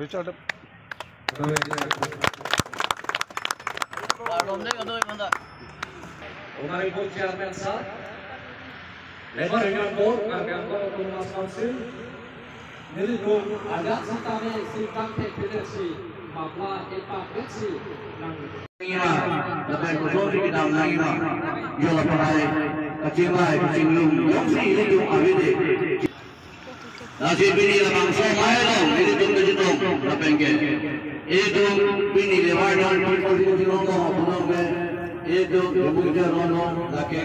cho được. Honorable Chairman sir, Member Union Board, Karbiang Komunas Council, Nilipun agak setane simpang teknologi, mapla epak kecil. Dapat khusus kita menangis, jual pakai kecil lum, yang sih itu awalnya. Nasi bini lamang somai dong, ini tu kejutan, dapat ke? Itu bini lewat dan posisi rono, pulang ke. Itu bekerja rono, laki.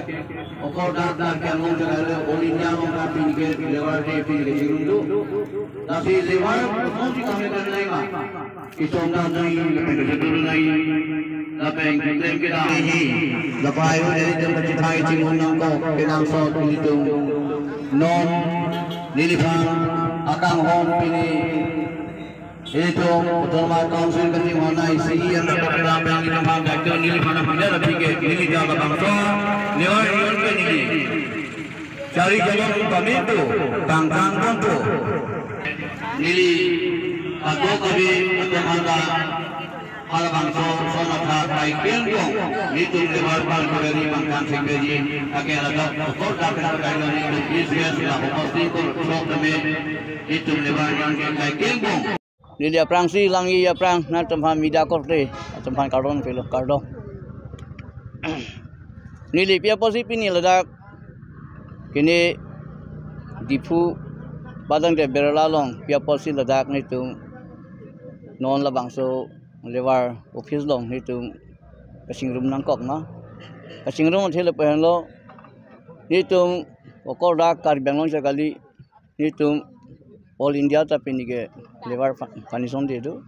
Okor dah kan orang cakap Olimpia orang bini ke lewat bini ke cirum tu. Nasi lewat, mesti kami kan lagi. Kisah dah naik, lepas kejutan naik. Lapeng klaim kita ini lepas itu dari tempat citai cimun nangko kenang so itu non nilipang akang hon pini itu utama council keting mana isi yang dapat dalam yang nilipang itu nilipang tidak lebih ke nilipang bangsa lewat yon ke nili cari jalan pamitu tangkang bantu nili atau kami atau mana Alabang so nafas baik pilihan itu lewat dari makan sekali agar ada kota berkaitan dengan bisnis lah pasti kota kami itu lewat yang baik pilihan. Ini dia perang si langi ya perang nak tempat media korte tempat kardon pelo kardon. Ini dia posisi ini ledak kini dipu badang de beralalong dia posisi ledak ni tu non labang so lewar office long itu kasing room nangkok na kasing room thele pen lo itu okor da Karbiang long sekali itu all India ta pinike lewar panison de do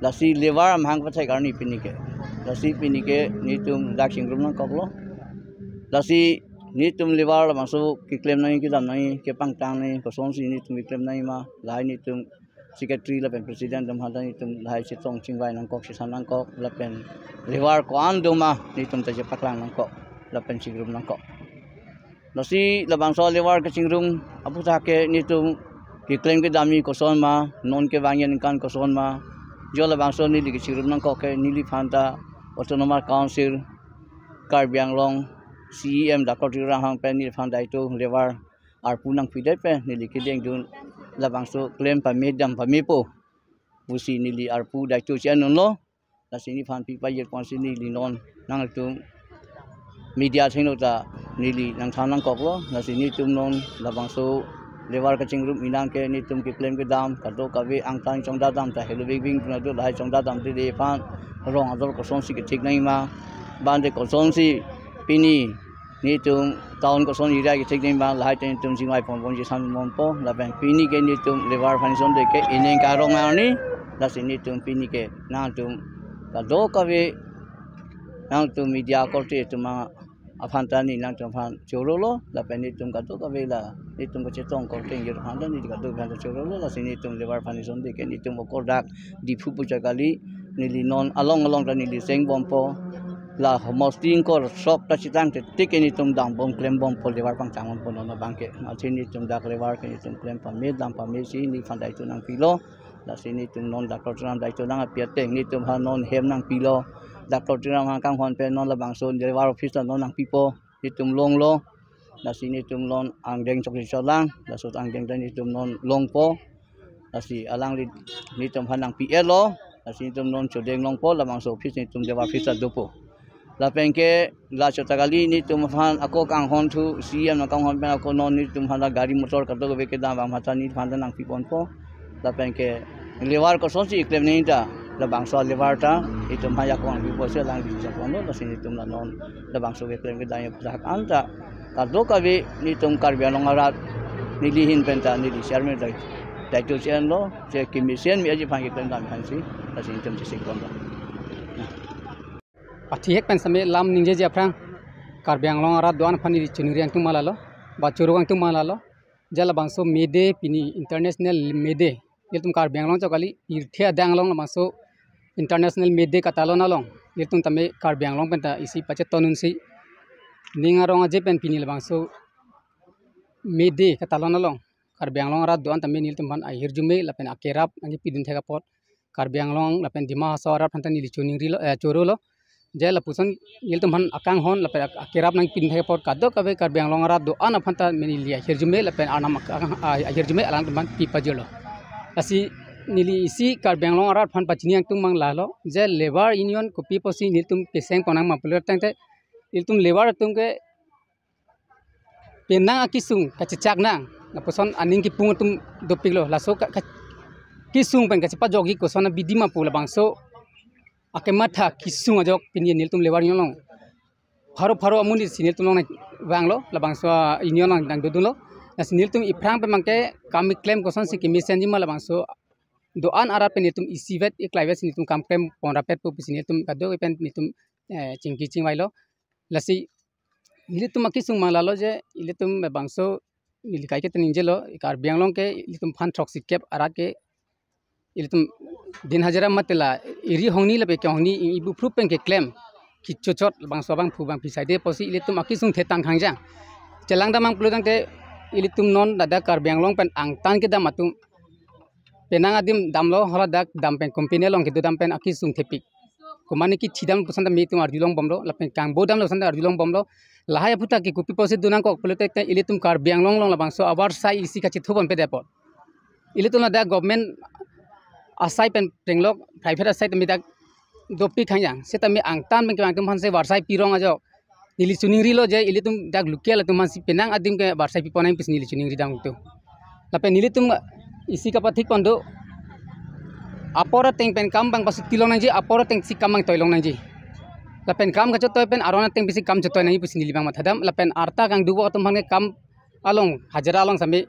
lasi lewar amhang pathai karni pinike lasi pinike itu kasing room nangkok lo lasi itu lewar masuk ki claim nai ki dam nai ke pangtang nai ko son si itu claim nai ma lai itu Secretary lapen Presiden damhadan itum lahai sitong cingwai nangkok sisan nangkok lapen lewar koan doma itum taje paklang nangkok lapen cingrum nangkok nasi labang so lewar ke cingrum apu take nitum ki claim ke dami koson ma non ke bangyan kan koson ma jo labang so ni ke cingrum nangkok ke nili phanta autonomous council Karbiang long CEM Dr. Tirahang pen ni phanta itu lewar arpunang pidai pe nili ke deng dun labang so claim pamedam pamipo busi nili arpu daitu channel lo la sini fan pi pa yer kon sini linon nang tu media thino ta nili nang thanang kok lo la sini tum non labang so lewar ka chingrum inang ke ni tum ki claim ke dam ka do ka we ang tang chong da dam ta helu wing na do lai chong da dam ti de fan rong ador ko son si ke thik nai ma ban de ko son si pini ni tum tahun ko son ira ki thik nai ma lai ten tum singwai pon pon ji sam mon po la ben pini ke ni tum lewar fan son de ke ineng ka rong ma ni la sini tum pini ke na tum ka do ka we nang tum media ko te tum ma afanta ni nang tum fan choro lo la ben ni tum ka do ka we la ni tum ko chetong ko teng yer han ni ka do ban choro lo la sini tum lewar fan son de ke ni tum ko dak di phu pu jagali ni li non along ta ni li seng bom po la homosting ko shop ta chitang te tik ni tum dang bom claim bom po lewar pang chang po no bangke ma chini tum dak lewar ke ni tum claim pa me dam pa me si ni fan dai tu nang pilo la sini tum non dak ram dai tu nang apia teng ni tum ha non hem nang pilo dak ram ha kang hon pe non la bang son lewar office non nang pipo ni tum long lo la sini tum non ang deng chok ni cholang la so ang deng ni tum non long po la si alang ni tum han nang pl lo la sini tum non chodeng long po la bang so office ni tum lewar office do po la pengke la chota kali ni tum fan ako kang hon thu CM na kang hon pe ako non ni tum hala gari motor ka to be ke da bang mata ni fan nang pipon po la pengke lewar ko son si claim ni ta la bang so lewar ta itum haya ko ang pipo se lang di sa kono la sini tum la non la bang so be claim ke da ya prak anta ka do ka be ni tum Karbiang long arat ni lihin penta ni di chairman dai tu chen lo je kimisen mi aji phang ke claim da phan si la sini tum se kon da Athik pen same lam ningje je aprang Karbiang long arat doan phani chunuriang tu malalo ba churugang tu malalo jala bangso mede pini international mede yeltum Karbiang long chakali irthia dang long bangso international mede katalo na long yeltum tame Karbiang long penta isi pache tonun si ninga rong je pen pini bangso mede katalo na long Karbi Anglong arat doan tammi nil tumban akhir jume lapen akerap nangi pidun thega pot Karbi Anglong lapen dima so arat phantan nili chuning rilo choro lo je lapuson nil tumban akang hon lapen akerap nangi pidun thega pot kaddo kabe Karbi Anglong arat doan aphantan menili akhir jume lapen anam akhir jume alang tumban pipa jolo asi nili isi Karbi Anglong arat phan pachini ang tumang lalo je labor union kopi posi nil tum peseng konang mapuler tangte nil tum labor tumke penang akisung kacicak nang napuson aning ki pung tum dopik lo laso kisung pen kacipa jogi ko sona bidima pula bangso akematha kisung ajok pinye nil tum lewar nyolong pharo amuni sinil tum long banglo la bangso union lang dang dudulo nas nil tum iprang pe mangke kami claim ko son si ki mesenji mala bangso doan ara pe nil tum isivet iklaivet nil tum kam claim ponrapet pu sinil tum kado pen nil tum cingki cingwailo lasi nil tum akisung malalo je nil tum bangso nili kai ke teninjelo Karbi Anglong ke ilitum fan toxic cap arake ilitum din hajara matela iri hongni lebe ke hongni ibu proof pen ke claim ki chochot bang sobang phu bang pisai de posi ilitum akisung thetang khangjang chelang damang pludang te ilitum non dada Karbi Anglong pen angtan ke damatum penang adim damlo hola dak dam pen company long ke dam pen akisung thepik kumani ki chidam pusanda mi tum arjulong bomlo lapen kang bodam lo sanda arjulong bomlo lahaya puta ki kupi posi dunang ko pelete te ilitum Karbi Anglong long labang so abar sai isi ka chithubon pe depot ilitum na da government asai pen penglok private asai te mi da dopi khangyang seta mi angtan ben kang tum han se warsai pirong ajo nili chuning ri lo je ilitum da lukel tum man si penang adim ke warsai pi ponai pis nili chuning ri dang tu lapen nilitum isi ka pathik pondo apora teng pen kam bang pas tilong nang ji apora teng si kamang toilong nang ji lapen kam ka chotoy pen arona teng bisi kam chotoy nang bisi nilibang mathadam lapen arta kang dubo atum hange kam along hajara along sami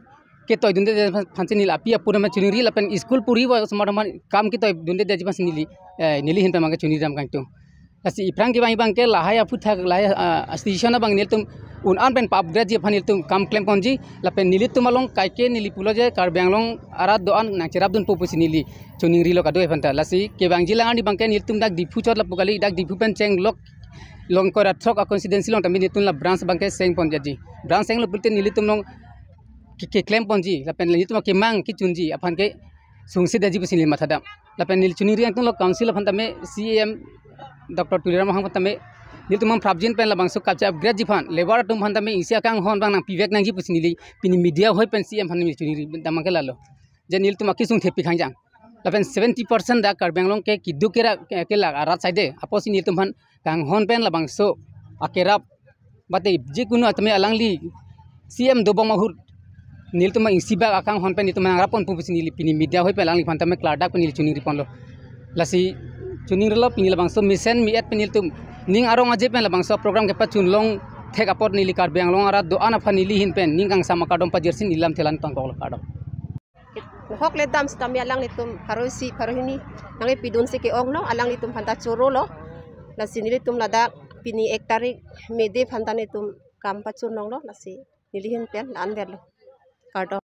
ke toy dunde phanchi nil apia pura ma chuniri lapen school puri wa smarman kam ki toy dunde de jipas nili hin pe mangi chuniri ram kang tu asi iprang ki bang ke lahaya phutha lahaya station bang nil tum un an pen pap graji phanil tum kam claim konji lapen nili tum along kaike nili pulo je Karbi Anglong arat doan nang cerap dun popusi nili chuning ri lo kado evanta lasi ke bang jilang ani bang ke nil tum dak dipu chot la pukali dak dipu pen cheng lok long ko rathok a coincidental long tambi nitun la branch bang ke seng pon jaji branch seng lo pulte nili tum long ki claim ponji lapen nili tum ke mang ki chunji aphan ke sungsi daji pusi nili mathadam lapen nili chuning ri ang tum lo council aphan tame CM Dr. Tuliram hang tame nil tum prabjin pen la bang so kapcha upgrade jiphan labor tum phan tame isia kang hon bang nang pivek nang ji pusi nili pini media hoi pen CM phan nili chuning ri damang ke lalo je nil tum akisung thepi khangjang lapen 70% da Karbi Anglong ke kidu kera ke la arat side aposi nil tum phan kang hon pen la bang so akerap bate je kuno atme alangli CM dobong mahur nil tum isiba akang hon pen nil tum nang rapon pusi nili pini media hoi pen alangli phan tame klada ko nili chuning ri pon lo lasi chuning relo pini la bang so mission mi et penil tum ning arong aje pen la bang so program ke pa chun long thek apot nili Karbi Anglong arat do ana phan nili hin pen ning kang sama kadom pa jersin nilam thelan tang kol kadom hok le dam stamya lang litum harosi harohini nangi pidun si ke ong no alang litum phanta choro lo lasi nilitum lada pini 1 tarik mede phanta nitum kam pa chun nong lo lasi nilihin pen lan der lo kadom